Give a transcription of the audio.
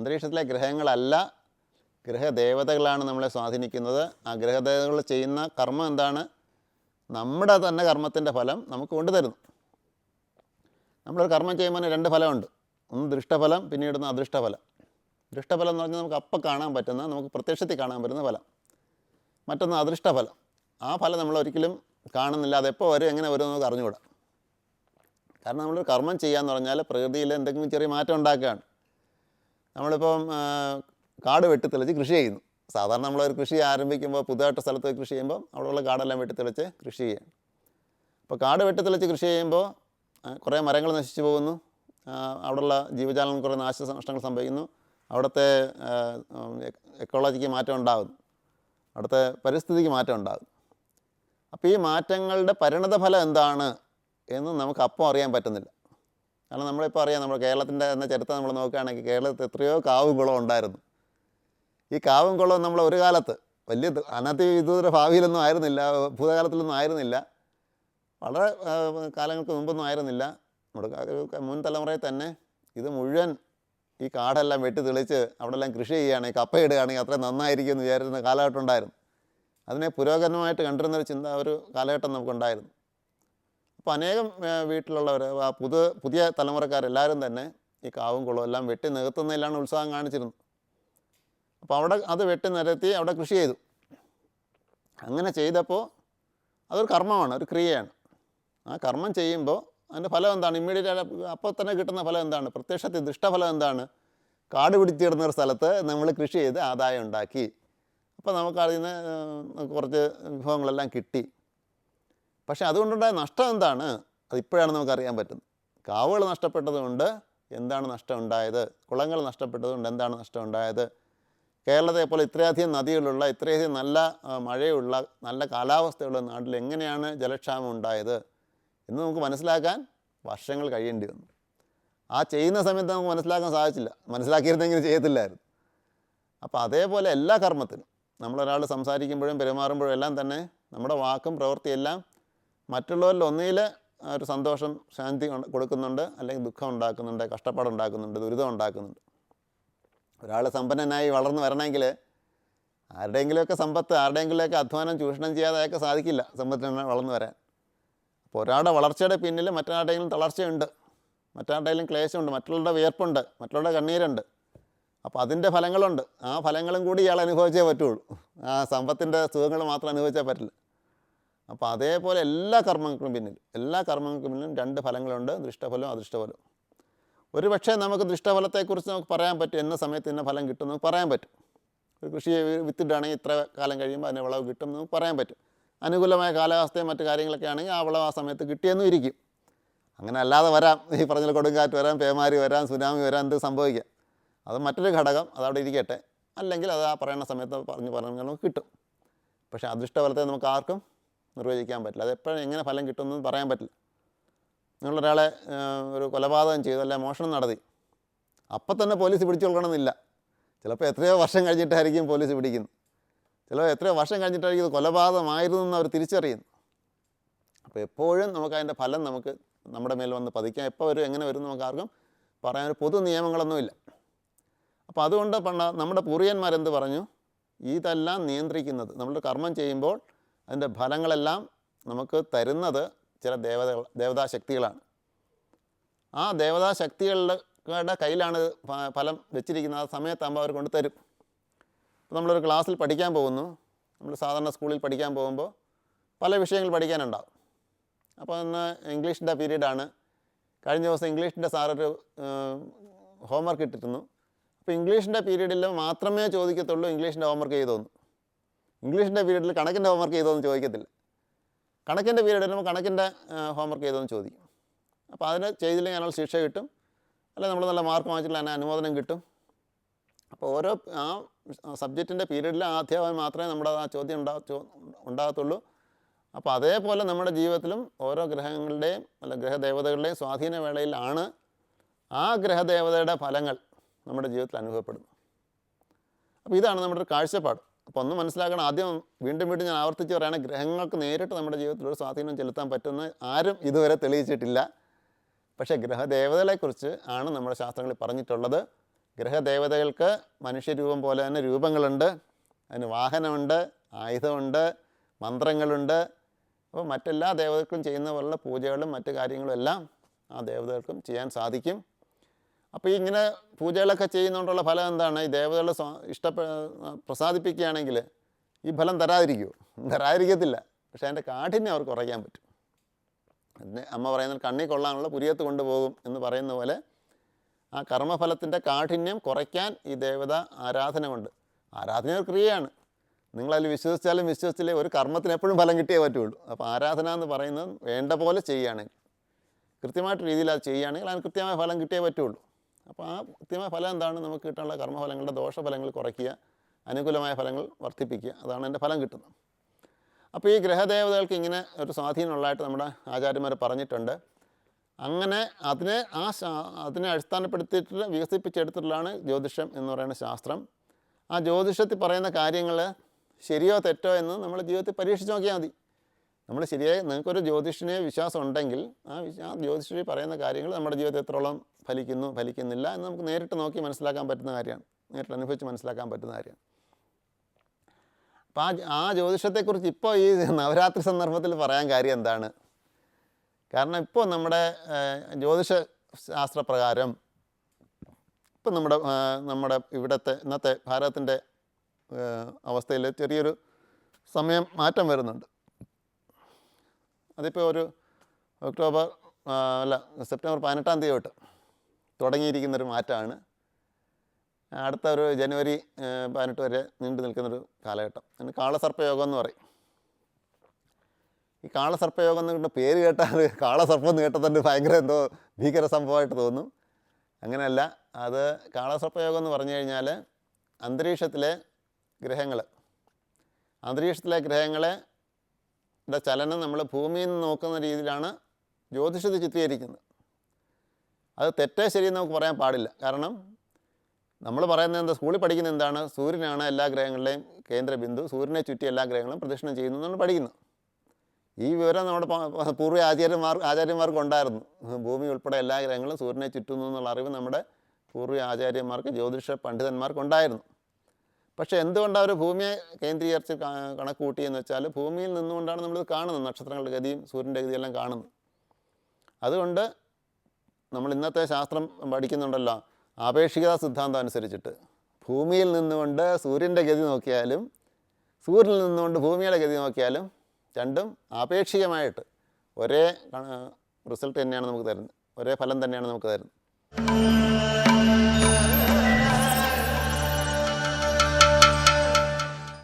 അന്തരീക്ഷത്തിലെ ഗ്രഹങ്ങളല്ല, ഗ്രഹദേവതകളാണ് നമ്മളെ സ്വാധീനിക്കുന്നത്. ആ ഗ്രഹദേവതകൾ ചെയ്യുന്ന കർമ്മം എന്താണ്? നമ്മുടെ തന്നെ കർമ്മത്തിൻ്റെ ഫലം നമുക്ക് കൊണ്ടുതരുന്നു. നമ്മളൊരു കർമ്മം ചെയ്യുമ്പോൾ 2 ഫലമുണ്ട്. ഒന്ന് ദൃഷ്ടഫലം, പിന്നീട് അദൃഷ്ടഫലം. ദൃഷ്ടഫലം എന്ന് പറഞ്ഞാൽ നമുക്ക് അപ്പം കാണാൻ പറ്റുന്ന, നമുക്ക് പ്രത്യക്ഷത്തിൽ കാണാൻ പറ്റുന്ന ഫലം. മറ്റൊന്ന് അദൃഷ്ടഫലം. ആ ഫലം നമ്മൾ ഒരിക്കലും കാണുന്നില്ല. അതെപ്പോൾ വരും, എങ്ങനെ വരും നമുക്ക് അറിഞ്ഞുകൂടാ. കാരണം നമ്മളൊരു കർമ്മം ചെയ്യാന്ന് പറഞ്ഞാൽ പ്രകൃതിയിൽ എന്തെങ്കിലും ചെറിയ മാറ്റം ഉണ്ടാക്കുകയാണ്. നമ്മളിപ്പം കാട് വെട്ടിത്തെളിച്ച് കൃഷി ചെയ്യുന്നു. സാധാരണ നമ്മളൊരു കൃഷി ആരംഭിക്കുമ്പോൾ, പുതുതായിട്ട് സ്ഥലത്ത് കൃഷി ചെയ്യുമ്പോൾ അവിടെയുള്ള കാടെല്ലാം വെട്ടിത്തെളിച്ച് കൃഷി ചെയ്യണം. അപ്പോൾ കാട് വെട്ടിത്തെളിച്ച് കൃഷി ചെയ്യുമ്പോൾ കുറേ മരങ്ങൾ നശിച്ചു പോകുന്നു. അവിടെയുള്ള ജീവജാലങ്ങൾ കുറേ നാശനഷ്ടങ്ങൾ സംഭവിക്കുന്നു. അവിടുത്തെ എക്കോളജിക്ക് മാറ്റം ഉണ്ടാകുന്നു. അവിടുത്തെ പരിസ്ഥിതിക്ക് മാറ്റം ഉണ്ടാകും. അപ്പോൾ ഈ മാറ്റങ്ങളുടെ പരിണതഫലം എന്താണ് എന്ന് നമുക്ക് അപ്പം അറിയാൻ പറ്റുന്നില്ല. കാരണം നമ്മളിപ്പോൾ അറിയാം, നമ്മുടെ കേരളത്തിൻ്റെ എന്ന ചരിത്രം നമ്മൾ നോക്കുകയാണെങ്കിൽ കേരളത്തിൽ എത്രയോ കാവും കുളവും ഉണ്ടായിരുന്നു. ഈ കാവും കുളവും നമ്മൾ ഒരു കാലത്ത് വലിയ അനധിവിദൂര ഭാവിയിലൊന്നും ആയിരുന്നില്ല, ഭൂതകാലത്തിലൊന്നും ആയിരുന്നില്ല, വളരെ കാലങ്ങൾക്ക് മുമ്പൊന്നും ആയിരുന്നില്ല. നമ്മുടെ മുൻ തലമുറയിൽ തന്നെ ഇത് മുഴുവൻ ഈ കാടെല്ലാം വെട്ടി തെളിച്ച് അവിടെല്ലാം കൃഷി ചെയ്യുകയാണെങ്കിൽ, കപ്പയിടുകയാണെങ്കിൽ അത്രയും നന്നായിരിക്കും എന്ന് വിചാരിക്കുന്ന കാലഘട്ടം ഉണ്ടായിരുന്നു. അതിനെ പുരോഗമനമായിട്ട് കണ്ടിരുന്നൊരു ഒരു കാലഘട്ടം നമുക്കുണ്ടായിരുന്നു. അപ്പോൾ അനേകം വീട്ടിലുള്ളവർ, പുതിയ തലമുറക്കാരെല്ലാവരും തന്നെ ഈ കാവും കുളവും എല്ലാം വെട്ടി നികത്തുന്നതിലാണ് ഉത്സാഹം കാണിച്ചിരുന്നത്. അപ്പോൾ അവിടെ അത് വെട്ടി നിരത്തി അവിടെ കൃഷി ചെയ്തു. അങ്ങനെ ചെയ്തപ്പോൾ അതൊരു കർമ്മമാണ്, ഒരു ക്രിയയാണ്. ആ കർമ്മം ചെയ്യുമ്പോൾ അതിൻ്റെ ഫലം എന്താണ്? ഇമ്മീഡിയറ്റ് അപ്പോൾ തന്നെ കിട്ടുന്ന ഫലം എന്താണ്? പ്രത്യക്ഷത്തിൽ ദുഷ്ടഫലം എന്താണ്? കാട് പിടിച്ചിടുന്നൊരു സ്ഥലത്ത് നമ്മൾ കൃഷി ചെയ്ത് ആദായം ഉണ്ടാക്കി. അപ്പോൾ നമുക്ക് അതിൽ നിന്ന് കുറച്ച് വിഭവങ്ങളെല്ലാം കിട്ടി. പക്ഷേ അതുകൊണ്ടുണ്ടായ നഷ്ടം എന്താണ്? അതിപ്പോഴാണ് നമുക്കറിയാൻ പറ്റുന്നത്. കാവുകൾ നഷ്ടപ്പെട്ടതുകൊണ്ട് എന്താണ് നഷ്ടം ഉണ്ടായത്? കുളങ്ങൾ നഷ്ടപ്പെട്ടതുകൊണ്ട് എന്താണ് നഷ്ടം ഉണ്ടായത്? കേരളത്തെ പോലെ ഇത്രയധികം നദികളുള്ള, ഇത്രയധികം നല്ല മഴയുള്ള, നല്ല കാലാവസ്ഥയുള്ള നാട്ടിൽ എങ്ങനെയാണ് ജലക്ഷാമം ഉണ്ടായത് എന്ന് നമുക്ക് മനസ്സിലാക്കാൻ വർഷങ്ങൾ കഴിയേണ്ടി വന്നു. ആ ചെയ്യുന്ന സമയത്ത് നമുക്ക് മനസ്സിലാക്കാൻ സാധിച്ചില്ല. മനസ്സിലാക്കിയിരുന്നെങ്കിൽ ചെയ്യത്തില്ലായിരുന്നു. അപ്പോൾ അതേപോലെ എല്ലാ കർമ്മത്തിനും നമ്മളൊരാൾ സംസാരിക്കുമ്പോഴും പെരുമാറുമ്പോഴും എല്ലാം തന്നെ നമ്മുടെ വാക്കും പ്രവൃത്തിയെല്ലാം മറ്റുള്ളവരിൽ ഒന്നിൽ ഒരു സന്തോഷം, ശാന്തി കൊടുക്കുന്നുണ്ട്, അല്ലെങ്കിൽ ദുഃഖം ഉണ്ടാക്കുന്നുണ്ട്, കഷ്ടപ്പാടുണ്ടാക്കുന്നുണ്ട്, ദുരിതം ഉണ്ടാക്കുന്നുണ്ട്. ഒരാൾ സമ്പന്നനായി വളർന്നു വരണമെങ്കിൽ ആരുടെയെങ്കിലുമൊക്കെ സമ്പത്ത്, ആരുടെയെങ്കിലുമൊക്കെ അധ്വാനം ചൂഷണം ചെയ്യാതെ അയാൾക്ക് സാധിക്കില്ല സമ്പത്തിന് വളർന്നു വരാൻ. അപ്പോൾ ഒരാളുടെ വളർച്ചയുടെ പിന്നിൽ മറ്റൊരാളുടെയെങ്കിലും തളർച്ചയുണ്ട്, മറ്റൊരാളുടെയെങ്കിലും ക്ലേശമുണ്ട്, മറ്റുള്ളവരുടെ വിയർപ്പുണ്ട്, മറ്റുള്ളവരുടെ കണ്ണീരുണ്ട്. അപ്പോൾ അതിൻ്റെ ഫലങ്ങളുണ്ട്. ആ ഫലങ്ങളും കൂടി ഇയാൾ അനുഭവിച്ചേ പറ്റുള്ളൂ. ആ സമ്പത്തിൻ്റെ സുഖങ്ങൾ മാത്രം അനുഭവിച്ചാൽ പറ്റില്ല. അപ്പോൾ അതേപോലെ എല്ലാ കർമ്മങ്ങൾക്കും പിന്നിലും 2 ഫലങ്ങളുണ്ട്, ദൃഷ്ടഫലവും അദൃഷ്ടഫലവും. ഒരു പക്ഷേ നമുക്ക് ദൃഷ്ടഫലത്തെക്കുറിച്ച് നമുക്ക് പറയാൻ പറ്റും, എന്ന സമയത്ത് ഇന്ന ഫലം കിട്ടും നമുക്ക് പറയാൻ പറ്റും. ഒരു കൃഷി വിത്തിട്ടാണെങ്കിൽ ഇത്ര കാലം കഴിയുമ്പോൾ അതിന് വിളവ് കിട്ടും നമുക്ക് പറയാൻ പറ്റും. അനുകൂലമായ കാലാവസ്ഥയും മറ്റു കാര്യങ്ങളൊക്കെ ആണെങ്കിൽ ആ വിളവ് ആ സമയത്ത് കിട്ടിയെന്നും ഇരിക്കും. അങ്ങനെ അല്ലാതെ വരാം, ഈ പറഞ്ഞ കൊടുങ്കാറ്റ് വരാം, പേമാരി വരാം, സുനാമി വരാം, എന്ത് സംഭവിക്കാം. അത് മറ്റൊരു ഘടകം, അതവിടെ ഇരിക്കട്ടെ. അല്ലെങ്കിൽ അത് ആ പറയുന്ന സമയത്ത് പറഞ്ഞ് നമുക്ക് കിട്ടും. പക്ഷേ അദൃഷ്ടഫലത്തെ നമുക്ക് ആർക്കും നിർവചിക്കാൻ പറ്റില്ല. അതെപ്പോഴും എങ്ങനെ ഫലം കിട്ടുമെന്ന് പറയാൻ പറ്റില്ല. നിങ്ങളൊരാളെ ഒരു കൊലപാതകം ചെയ്തു, അല്ലെ മോഷണം നടത്തി, അപ്പം തന്നെ പോലീസ് പിടിച്ചു കൊള്ളണമെന്നില്ല. ചിലപ്പോൾ എത്രയോ വർഷം കഴിഞ്ഞിട്ടായിരിക്കും പോലീസ് പിടിക്കുന്നത്. ചിലപ്പോൾ എത്രയോ വർഷം കഴിഞ്ഞിട്ടായിരിക്കും ഇത് കൊലപാതകമായിരുന്നു എന്ന് അവർ തിരിച്ചറിയുന്നു. അപ്പോൾ എപ്പോഴും നമുക്ക് അതിൻ്റെ ഫലം നമുക്ക് നമ്മുടെ മേൽ വന്ന് പതിക്കാം. എപ്പോൾ വരും, എങ്ങനെ വരും നമുക്ക് ആർക്കും പറയാൻ ഒരു പൊതു നിയമങ്ങളൊന്നുമില്ല. അപ്പോൾ അതുകൊണ്ട് നമ്മുടെ പൂർവികന്മാരെന്ത് പറഞ്ഞു? ഇതെല്ലാം നിയന്ത്രിക്കുന്നത്, നമ്മൾ കർമ്മം ചെയ്യുമ്പോൾ അതിൻ്റെ ഫലങ്ങളെല്ലാം നമുക്ക് തരുന്നത് ചില ദേവതാശക്തികളാണ്. ആ ദേവതാശക്തികളുടെ കയ്യിലാണ് ഫലം വെച്ചിരിക്കുന്നത്. ആ സമയത്താകുമ്പോൾ അവർ കൊണ്ട് തരും. ഇപ്പോൾ നമ്മളൊരു ക്ലാസ്സിൽ പഠിക്കാൻ പോകുന്നു. നമ്മൾ സാധാരണ സ്കൂളിൽ പഠിക്കാൻ പോകുമ്പോൾ പല വിഷയങ്ങൾ പഠിക്കാനുണ്ടാകും. അപ്പോൾ ഇന്ന് ഇംഗ്ലീഷിൻ്റെ പീരീഡാണ്. കഴിഞ്ഞ ദിവസം ഇംഗ്ലീഷിൻ്റെ സാറൊരു ഹോംവർക്ക് ഇട്ടിരുന്നു. അപ്പോൾ ഇംഗ്ലീഷിൻ്റെ പീരീഡിൽ മാത്രമേ ചോദിക്കത്തുള്ളൂ ഇംഗ്ലീഷിൻ്റെ ഹോംവർക്ക് ചെയ്തോന്ന്. ഇംഗ്ലീഷിൻ്റെ പീരീഡിൽ കണക്കിൻ്റെ ഹോംവർക്ക് ചെയ്തോന്ന് ചോദിക്കത്തില്ല. കണക്കിൻ്റെ പീരീഡിൽ കണക്കിൻ്റെ ഹോംവർക്ക് ചെയ്തോന്ന് ചോദിക്കും. അപ്പോൾ അതിന് ചെയ്തില്ലെങ്കിൽ അതിനുള്ള ശിക്ഷ കിട്ടും, അല്ലെങ്കിൽ നമ്മൾ നല്ല മാർക്ക് വാങ്ങിച്ചിട്ടുള്ള അതിന് അനുമോദനം കിട്ടും. അപ്പോൾ ഓരോ ആ സബ്ജക്റ്റിൻ്റെ പീരീഡിൽ ആ അധ്യാപകൻ മാത്രമേ നമ്മുടെ ആ ചോദ്യം ഉണ്ടാകത്തുള്ളൂ. അപ്പോൾ അതേപോലെ നമ്മുടെ ജീവിതത്തിലും ഓരോ ഗ്രഹങ്ങളുടെയും ഗ്രഹദേവതകളുടെയും സ്വാധീന വേളയിലാണ് ആ ഗ്രഹദേവതയുടെ ഫലങ്ങൾ നമ്മുടെ ജീവിതത്തിൽ അനുഭവപ്പെടുന്നു. അപ്പോൾ ഇതാണ് നമ്മുടെ ഒരു കാഴ്ചപ്പാട്. അപ്പോൾ ഒന്ന് മനസ്സിലാക്കണം, ആദ്യം വീണ്ടും ഞാൻ ആവർത്തിച്ച് പറയുകയാണെങ്കിൽ ഗ്രഹങ്ങൾക്ക് നേരിട്ട് നമ്മുടെ ജീവിതത്തിൽ ഒരു സ്വാധീനം ചെലുത്താൻ പറ്റുന്ന ആരും ഇതുവരെ തെളിയിച്ചിട്ടില്ല. പക്ഷേ ഗ്രഹദേവതകളെക്കുറിച്ച് ആണ് നമ്മുടെ ശാസ്ത്രങ്ങളിൽ പറഞ്ഞിട്ടുള്ളത്. ഗ്രഹദേവതകൾക്ക് മനുഷ്യരൂപം പോലെ തന്നെ രൂപങ്ങളുണ്ട്, അതിന് വാഹനമുണ്ട്, ആയുധമുണ്ട്, മന്ത്രങ്ങളുണ്ട്. അപ്പോൾ മറ്റെല്ലാ ദേവതകൾക്കും ചെയ്യുന്ന പോലുള്ള പൂജകളും മറ്റു കാര്യങ്ങളും എല്ലാം ആ ദേവതകൾക്കും ചെയ്യാൻ സാധിക്കും. അപ്പോൾ ഇങ്ങനെ പൂജകളൊക്കെ ചെയ്യുന്നതുകൊണ്ടുള്ള ഫലം എന്താണ്? ഈ ദേവതകളെ പ്രസാദിപ്പിക്കുകയാണെങ്കിൽ ഈ ഫലം തരാതിരിക്കുമോ? തരാതിരിക്കത്തില്ല. പക്ഷേ അതിൻ്റെ കാഠിന്യം അവർക്ക് കുറയ്ക്കാൻ പറ്റും. അതിന് അമ്മ പറയുന്നത് കണ്ണി കൊള്ളാനുള്ള പുരിയത്ത് കൊണ്ടുപോകും എന്ന് പറയുന്ന പോലെ ആ കർമ്മഫലത്തിൻ്റെ കാഠിന്യം കുറയ്ക്കാൻ ഈ ദേവത ആരാധന കൊണ്ട്, ആരാധന ഒരു ക്രിയയാണ്. നിങ്ങളതിൽ വിശ്വസിച്ചാലും വിശ്വസിച്ചില്ലേ ഒരു കർമ്മത്തിന് എപ്പോഴും ഫലം കിട്ടിയേ പറ്റുള്ളൂ. അപ്പോൾ ആരാധന എന്ന് പറയുന്നത് വേണ്ട പോലെ ചെയ്യുകയാണെങ്കിൽ, കൃത്യമായിട്ട് രീതിയിൽ അത് ചെയ്യുകയാണെങ്കിൽ അതിന് കൃത്യമായ ഫലം കിട്ടിയേ പറ്റുള്ളൂ. അപ്പോൾ ആ കൃത്യമായ ഫലം എന്താണ്? നമുക്ക് കിട്ടാനുള്ള കർമ്മഫലങ്ങളുടെ ദോഷഫലങ്ങൾ കുറയ്ക്കുക, അനുകൂലമായ ഫലങ്ങൾ വർദ്ധിപ്പിക്കുക. അതാണ് എൻ്റെ ഫലം കിട്ടുന്നത്. അപ്പോൾ ഈ ഗ്രഹദേവതകൾക്ക് ഇങ്ങനെ ഒരു സ്വാധീനമുള്ളതായിട്ട് നമ്മുടെ ആചാര്യന്മാർ പറഞ്ഞിട്ടുണ്ട്. അങ്ങനെ അതിനെ അടിസ്ഥാനപ്പെടുത്തിയിട്ട് വികസിപ്പിച്ചെടുത്തിട്ടുള്ളതാണ് ജ്യോതിഷം എന്ന് പറയുന്ന ശാസ്ത്രം. ആ ജ്യോതിഷത്തിൽ പറയുന്ന കാര്യങ്ങൾ ശരിയോ തെറ്റോ എന്ന് നമ്മൾ ജീവിതത്തിൽ പരീക്ഷിച്ച് നോക്കിയാൽ മതി. നമ്മൾ ശരിയായി നിങ്ങൾക്കൊരു ജ്യോതിഷനെ വിശ്വാസം ഉണ്ടെങ്കിൽ ആ ജ്യോതിഷി പറയുന്ന കാര്യങ്ങൾ നമ്മുടെ ജീവിതത്തിൽ എത്രത്തോളം ഫലിക്കുന്നു ഫലിക്കുന്നില്ല എന്ന് നമുക്ക് നേരിട്ട് നോക്കി മനസ്സിലാക്കാൻ പറ്റുന്ന കാര്യമാണ്, നേരിട്ട് അനുഭവിച്ച് മനസ്സിലാക്കാൻ പറ്റുന്ന കാര്യമാണ്. അപ്പോൾ ആ ജ്യോതിഷത്തെക്കുറിച്ച് ഇപ്പോൾ ഈ നവരാത്രി സന്ദർഭത്തിൽ പറയാൻ കാര്യം എന്താണ്? കാരണം ഇപ്പോൾ നമ്മുടെ ജ്യോതിഷ ശാസ്ത്രപ്രകാരം ഇപ്പം നമ്മുടെ ഇന്നത്തെ ഭാരതത്തിൻ്റെ അവസ്ഥയിൽ ചെറിയൊരു സമയം മാറ്റം വരുന്നുണ്ട്. അതിപ്പോൾ ഒരു സെപ്റ്റംബർ 18-ാം തീയതി തൊട്ട് തുടങ്ങിയിരിക്കുന്നൊരു മാറ്റമാണ്. അടുത്ത ഒരു ജനുവരി 18 വരെ നീണ്ടു നിൽക്കുന്നൊരു കാലഘട്ടം. അതിന് കാളസർപ്പയോഗം എന്ന് പറയും. ഈ കാളസർപ്പയോഗം എന്ന് പേര് കേട്ടാൽ കാളസർപ്പം എന്ന് കേട്ടാൽ തന്നെ ഭയങ്കര എന്തോ ഭീകര സംഭവമായിട്ട് തോന്നും. അങ്ങനെയല്ല. അത് കാളസർപ്പയോഗം എന്ന് പറഞ്ഞു കഴിഞ്ഞാൽ അന്തരീക്ഷത്തിലെ ഗ്രഹങ്ങളെ ചലനം നമ്മൾ ഭൂമിയിൽ നിന്ന് നോക്കുന്ന രീതിയിലാണ് ജ്യോതിഷത്തിൽ ചിത്രീകരിക്കുന്നത്. അത് തെറ്റേ ശരിയെന്ന് നമുക്ക് പറയാൻ പാടില്ല. കാരണം നമ്മൾ പറയുന്നത് എന്താ, സ്കൂളിൽ പഠിക്കുന്നത് എന്താണ്? സൂര്യനാണ് എല്ലാ ഗ്രഹങ്ങളുടെയും കേന്ദ്ര ബിന്ദു, സൂര്യനെ ചുറ്റി എല്ലാ ഗ്രഹങ്ങളും പ്രദക്ഷിണം ചെയ്യുന്നു എന്നാണ് പഠിക്കുന്നത്. ഈ വിവരം നമ്മുടെ പൂർവ്വ ആചാര്യന്മാർക്ക് ഉണ്ടായിരുന്നു. ഭൂമി ഉൾപ്പെടെ എല്ലാ ഗ്രഹങ്ങളും സൂര്യനെ ചുറ്റുന്നു എന്നുള്ള അറിവ് നമ്മുടെ പൂർവ്വ ആചാര്യന്മാർക്ക്, ജ്യോതിഷ പണ്ഡിതന്മാർക്കുണ്ടായിരുന്നു. പക്ഷേ എന്തുകൊണ്ടാണ് അവർ ഭൂമിയെ കേന്ദ്രീകരിച്ച് കണക്ക് കൂട്ടിയെന്ന് വെച്ചാൽ, ഭൂമിയിൽ നിന്നുകൊണ്ടാണ് നമ്മളിത് കാണുന്നത്, നക്ഷത്രങ്ങളുടെ ഗതിയും സൂര്യൻ്റെ ഗതിയെല്ലാം കാണുന്നത്. അതുകൊണ്ട് നമ്മൾ ഇന്നത്തെ ശാസ്ത്രം പഠിക്കുന്നുണ്ടല്ലോ, ആപേക്ഷികതാ സിദ്ധാന്തം അനുസരിച്ചിട്ട് ഭൂമിയിൽ നിന്നുകൊണ്ട് സൂര്യൻ്റെ ഗതി നോക്കിയാലും സൂര്യനിൽ നിന്നുകൊണ്ട് ഭൂമിയുടെ ഗതി നോക്കിയാലും രണ്ടും ആപേക്ഷികമായിട്ട് ഒരേ റിസൾട്ട് തന്നെയാണ് നമുക്ക് തരുന്നത്, ഒരേ ഫലം തന്നെയാണ് നമുക്ക് തരുന്നത്.